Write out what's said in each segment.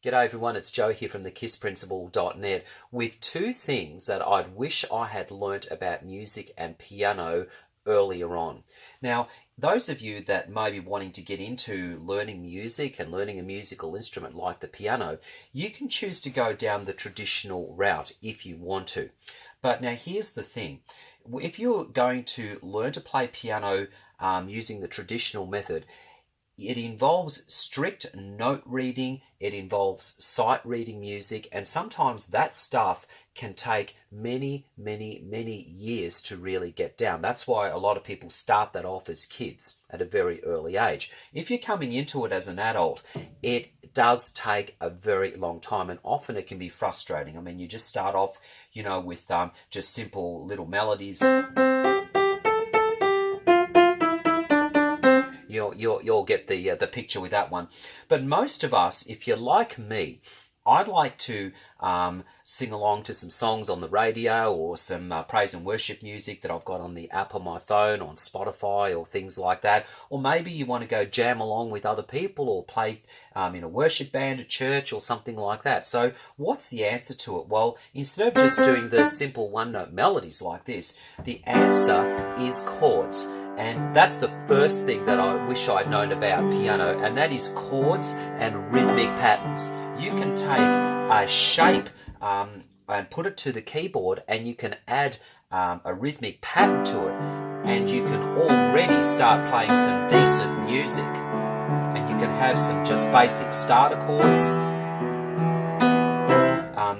G'day everyone, it's Joe here from thekissprinciple.net with two things that I'd wish I had learnt about music and piano earlier on. Now, those of you that may be wanting to get into learning music and learning a musical instrument like the piano, you can choose to go down the traditional route if you want to. But now here's the thing. If you're going to learn to play piano using the traditional method, it involves strict note reading, it involves sight reading music, and sometimes that stuff can take many years to really get down. That's why a lot of people start that off as kids at a very early age. If you're coming into it as an adult, it does take a very long time, and often it can be frustrating. I mean, you just start off, with just simple little melodies. You'll get the picture with that one. But most of us, if you're like me, I'd like to sing along to some songs on the radio or some praise and worship music that I've got on the app on my phone, on Spotify or things like that. Or maybe you want to go jam along with other people or play in a worship band at church or something like that. So what's the answer to it? Well, instead of just doing the simple one-note melodies like this, the answer is chords. And that's the first thing that I wish I'd known about piano, and that is chords and rhythmic patterns. You can take a shape and put it to the keyboard, and you can add a rhythmic pattern to it, and you can already start playing some decent music. And you can have some just basic starter chords.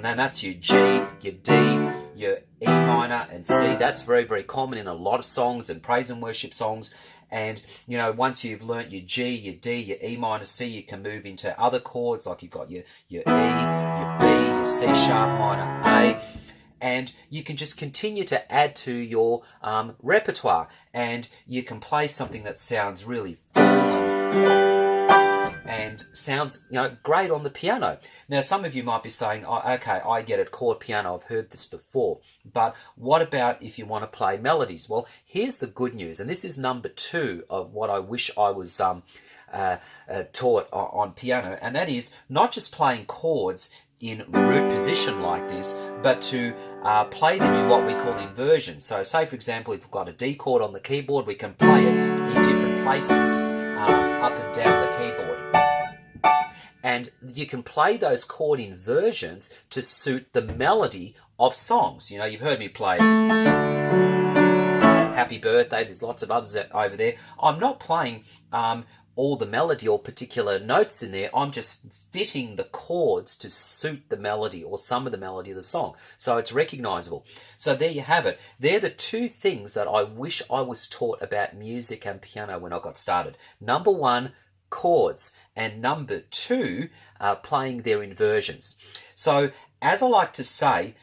And that's your G, your D, your E minor and C. That's very common in a lot of songs and praise and worship songs. And, once you've learnt your G, your D, your E minor, C, you can move into other chords, like you've got your E, your B, your C sharp minor, A. And you can just continue to add to your repertoire. And you can play something that sounds really full and sounds great on the piano. Now, some of you might be saying, oh, okay, I get it, chord piano, I've heard this before. But what about if you want to play melodies? Well, here's the good news, and this is number 2 of what I wish I was taught on piano, and that is not just playing chords in root position like this, but to play them in what we call inversions. So say, for example, if we've got a D chord on the keyboard, we can play it in different places up and down the keyboard. And you can play those chord inversions to suit the melody of songs. You've heard me play Happy Birthday. There's lots of others over there. I'm not playing all the melody or particular notes in there. I'm just fitting the chords to suit the melody or some of the melody of the song. So it's recognizable. So there you have it. They're the two things that I wish I was taught about music and piano when I got started. Number 1, chords, and number 2, playing their inversions. So as I like to say,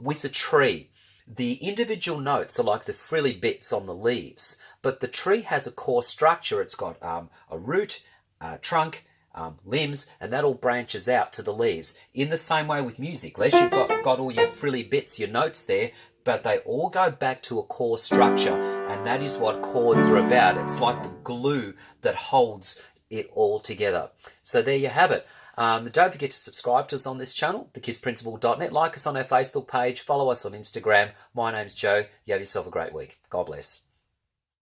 with a tree, the individual notes are like the frilly bits on the leaves, but the tree has a core structure. It's got a root, a trunk, limbs, and that all branches out to the leaves. In the same way with music, unless you've got all your frilly bits, your notes there, but they all go back to a core structure, and that is what chords are about. It's like the glue that holds it all together. So there you have it. Don't forget to subscribe to us on this channel, thekissprinciple.net. Like us on our Facebook page. Follow us on Instagram. My name's Joe. You have yourself a great week. God bless.